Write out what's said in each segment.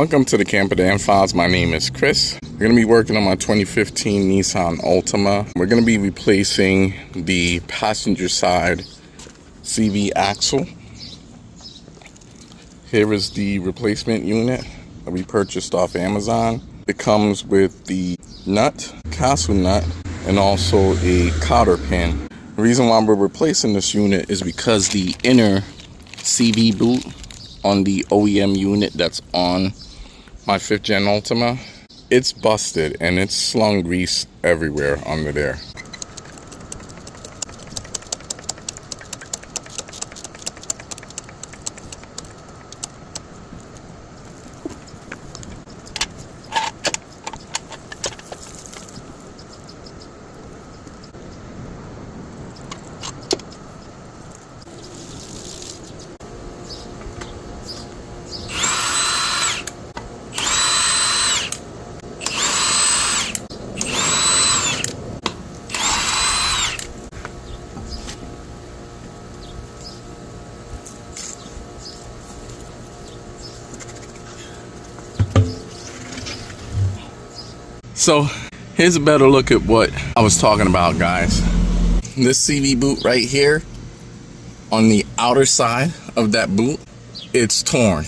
Welcome to the Camper Dan Files. My name is Chris. We're going to be working on my 2015 Nissan Altima. We're going to be replacing the passenger side CV axle. Here is the replacement unit that we purchased off Amazon. It comes with the nut, castle nut, and also a cotter pin. The reason why we're replacing this unit is because the inner CV boot on the OEM unit that's on my 5th gen Altima, it's busted and it's slung grease everywhere under there. So here's a better look at what I was talking about, guys. This CV boot right here, on the outer side of that boot, it's torn.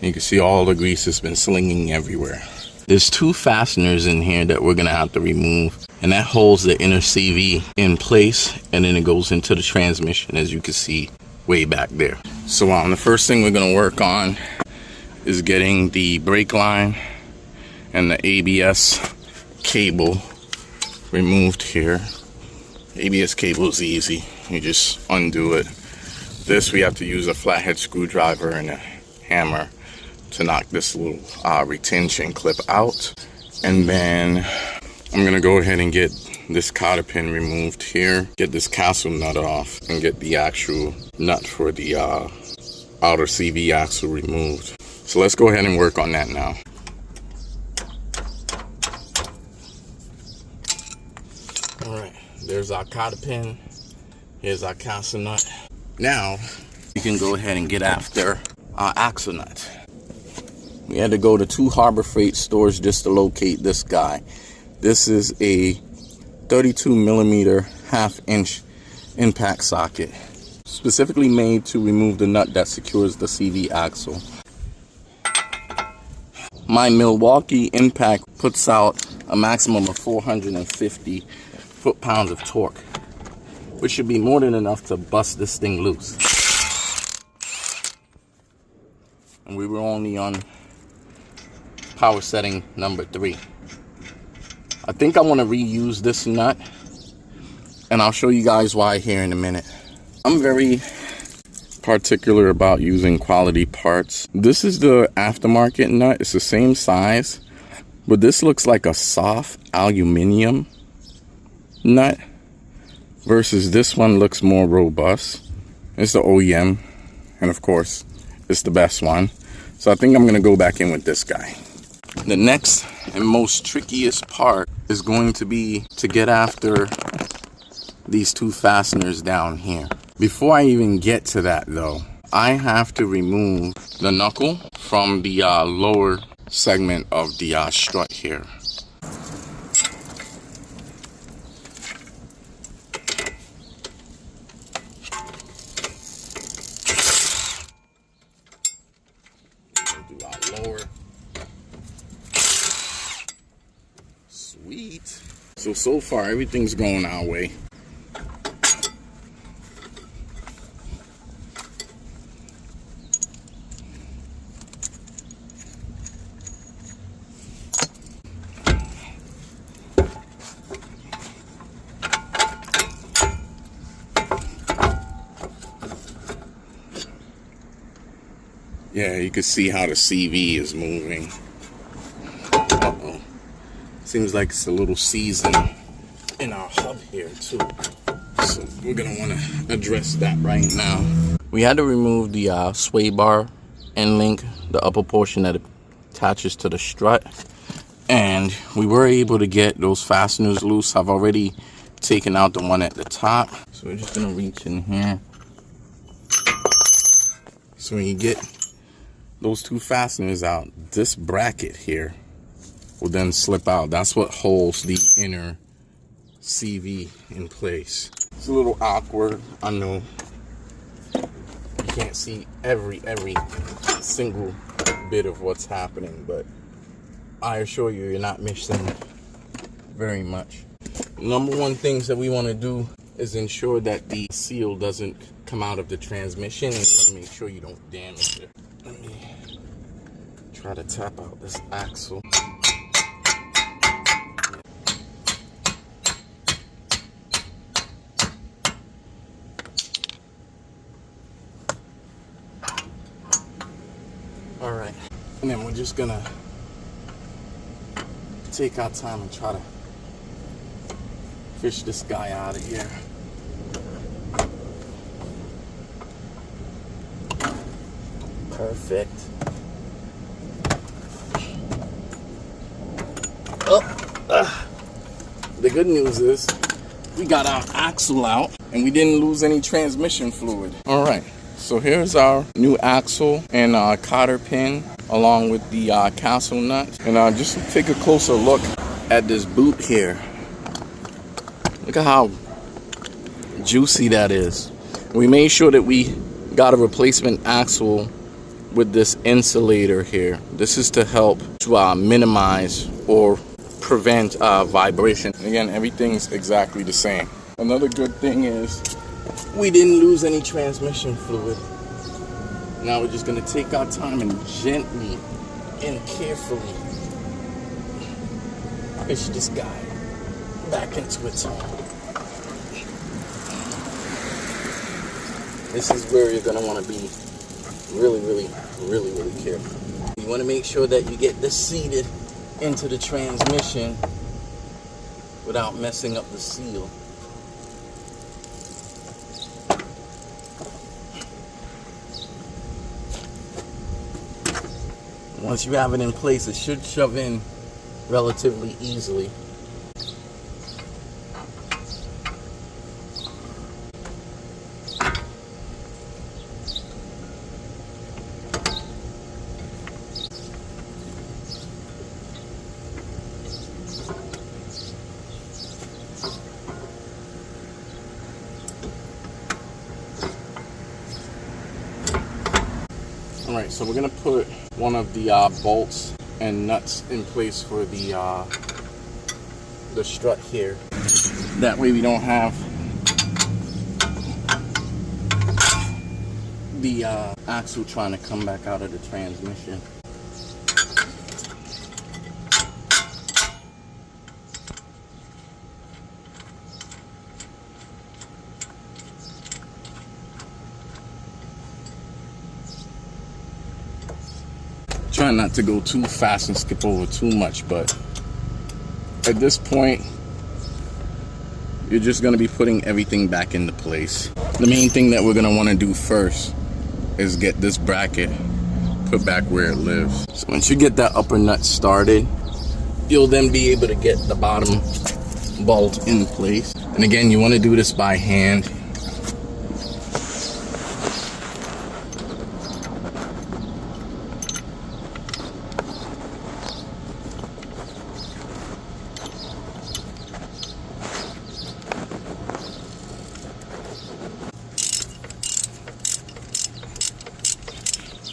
You can see all the grease has been slinging everywhere. There's 2 fasteners in here that we're gonna have to remove, and that holds the inner CV in place, and then it goes into the transmission, as you can see way back there. So the first thing we're gonna work on is getting the brake line and the ABS cable removed here. ABS cable is easy, you just undo it. This we have to use a flathead screwdriver and a hammer to knock this little retention clip out. And then I'm gonna go ahead and get this cotter pin removed here, get this castle nut off, and get the actual nut for the outer CV axle removed. So let's go ahead and work on that now. Alright, there's our cotter pin. Here's our castle nut. Now, we can go ahead and get after our axle nut. We had to go to 2 Harbor Freight stores just to locate this guy. This is a 32mm 1/2 inch impact socket, specifically made to remove the nut that secures the CV axle. My Milwaukee impact puts out a maximum of 450 foot-pounds of torque, which should be more than enough to bust this thing loose. And we were only on power setting number 3. I think I want to reuse this nut, and I'll show you guys why here in a minute. I'm very particular about using quality parts. This is the aftermarket nut. It's the same size, but this looks like a soft aluminum nut versus this one looks more robust. It's the OEM, and of course it's the best one. So I think I'm gonna go back in with this guy. The next and most trickiest part is going to be to get after these 2 fasteners down here. Before I even get to that though, I have to remove the knuckle from the lower segment of the strut here. Do our lower. Sweet. So far everything's going our way. Yeah, you can see how the CV is moving. Uh-oh. Seems like it's a little season in our hub here too. So we're gonna wanna address that right now. We had to remove the sway bar end link, the upper portion that attaches to the strut. And we were able to get those fasteners loose. I've already taken out the one at the top. So we're just gonna reach in here. So when you get those two fasteners out, this bracket here will then slip out. That's what holds the inner CV in place. It's a little awkward, I know. You can't see every single bit of what's happening, but I assure you, you're not missing very much. Number one things that we want to do is ensure that the seal doesn't come out of the transmission, and you want to make sure you don't damage it. Let me try to tap out this axle. All right, and then we're just gonna take our time and try to fish this guy out of here. Perfect. The good news is we got our axle out and we didn't lose any transmission fluid. All right, so here's our new axle and cotter pin along with the castle nut. And just take a closer look at this boot here. Look at how juicy that is. We made sure that we got a replacement axle with this insulator here. This is to help to minimize or prevent vibration. Again, everything's exactly the same. Another good thing is we didn't lose any transmission fluid. Now we're just gonna take our time and gently and carefully fish this guy back into its home. This is where you're gonna wanna be really careful. You wanna make sure that you get this seated into the transmission without messing up the seal. Once you have it in place, it should shove in relatively easily. Alright, so we're going to put one of the bolts and nuts in place for the strut here. That way we don't have the axle trying to come back out of the transmission. Try not to go too fast and skip over too much, but at this point you're just going to be putting everything back into place. The main thing that we're going to want to do first is get this bracket put back where it lives. So once you get that upper nut started, you'll then be able to get the bottom bolt in place. And again, you want to do this by hand.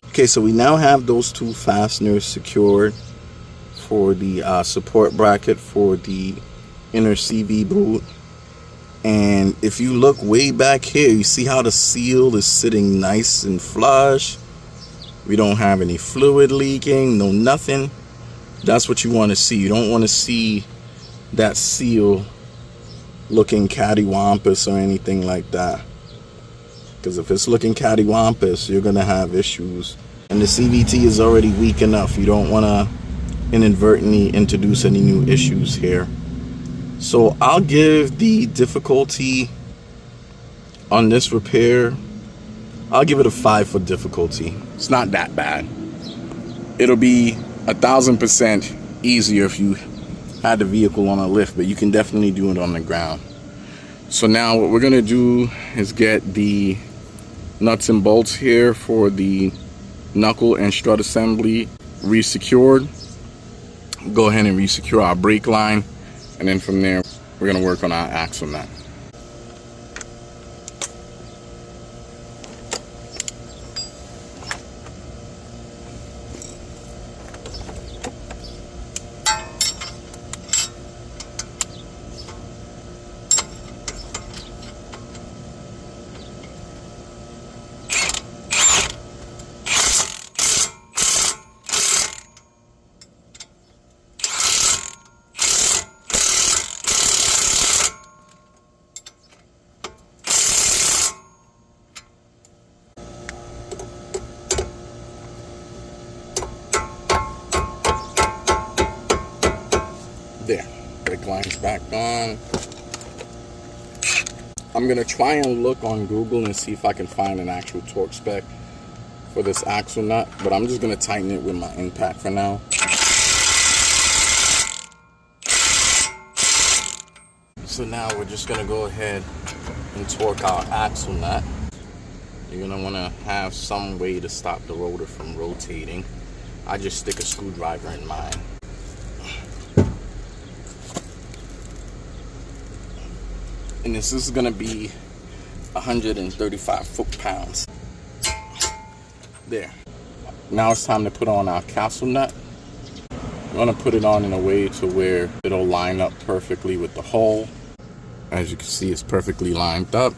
Okay, so we now have those two fasteners secured for the support bracket for the inner CV boot. And if you look way back here, you see how the seal is sitting nice and flush. We don't have any fluid leaking, no nothing. That's what you want to see. You don't want to see that seal looking cattywampus or anything like that. Because if it's looking cattywampus, you're going to have issues. And the CVT is already weak enough. You don't want to inadvertently introduce any new issues here. So I'll give the difficulty on this repair, I'll give it a 5 for difficulty. It's not that bad. It'll be 1000% easier if you had the vehicle on a lift, but you can definitely do it on the ground. So now what we're going to do is get the nuts and bolts here for the knuckle and strut assembly resecured. Go ahead and resecure our brake line, and then from there we're going to work on our axle nut. There, brake line's back on. I'm gonna try and look on Google and see if I can find an actual torque spec for this axle nut, but I'm just gonna tighten it with my impact for now. So now we're just gonna go ahead and torque our axle nut. You're gonna wanna have some way to stop the rotor from rotating. I just stick a screwdriver in mine. And this is gonna be 135 foot-pounds. There. Now it's time to put on our castle nut. I'm gonna put it on in a way to where it'll line up perfectly with the hole. As you can see, it's perfectly lined up.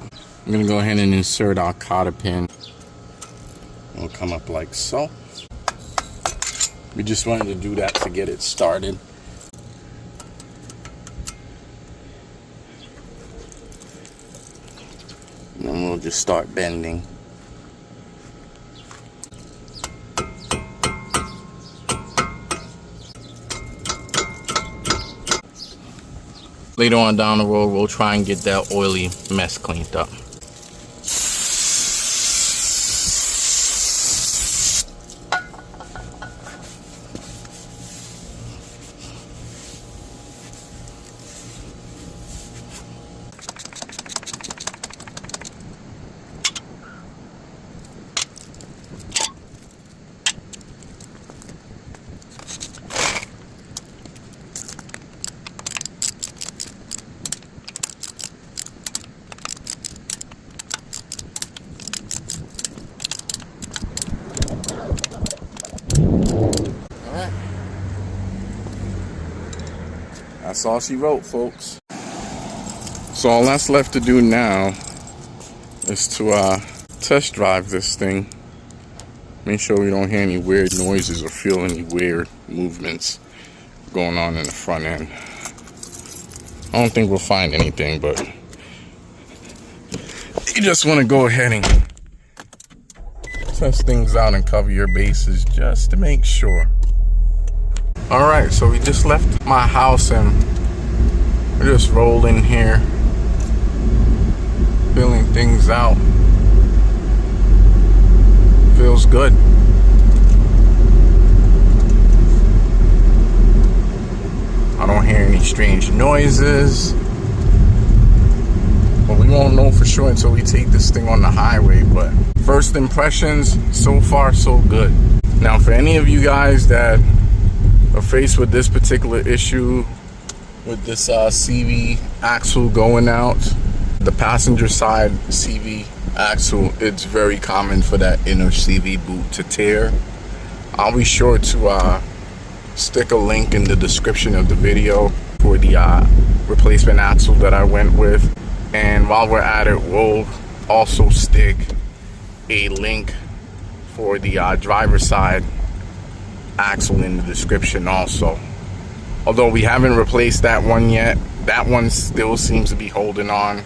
I'm gonna go ahead and insert our cotter pin. It'll come up like so. We just wanted to do that to get it started. And then we'll just start bending. Later on down the road, we'll try and get that oily mess cleaned up. That's all she wrote, folks. So all that's left to do now is to test drive this thing. Make sure we don't hear any weird noises or feel any weird movements going on in the front end. I don't think we'll find anything, but you just want to go ahead and test things out and cover your bases just to make sure. Alright, so we just left my house and we're just rolling here, feeling things out. Feels good. I don't hear any strange noises, but we won't know for sure until we take this thing on the highway. But first impressions, so far so good. Now for any of you guys that are faced with this particular issue with this CV axle going out, the passenger side CV axle, it's very common for that inner CV boot to tear. I'll be sure to stick a link in the description of the video for the replacement axle that I went with, and while we're at it, we'll also stick a link for the driver's side axle in the description also. Although we haven't replaced that one yet, that one still seems to be holding on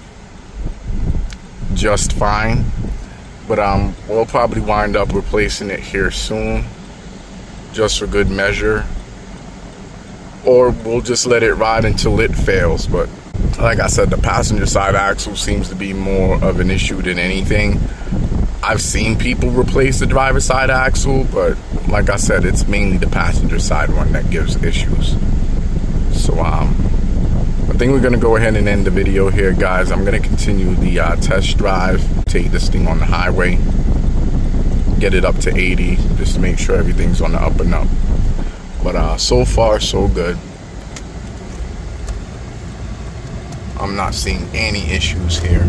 just fine, but we'll probably wind up replacing it here soon, just for good measure, or we'll just let it ride until it fails. But like I said, the passenger side axle seems to be more of an issue than anything. I've seen people replace the driver's side axle, but like I said, it's mainly the passenger side one that gives issues. So I think we're gonna go ahead and end the video here, guys. I'm gonna continue the test drive, take this thing on the highway, get it up to 80 just to make sure everything's on the up and up. But so far so good. I'm not seeing any issues here.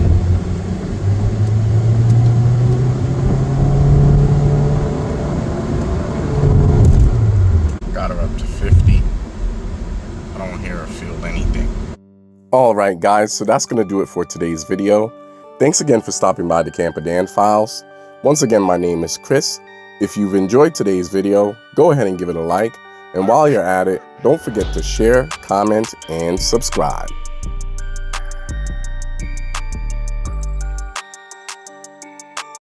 Got her up to 50. I don't hear or feel anything. Alright guys, so that's going to do it for today's video. Thanks again for stopping by the Camper Dan Files. Once again, my name is Chris. If you've enjoyed today's video, go ahead and give it a like. And while you're at it, don't forget to share, comment, and subscribe.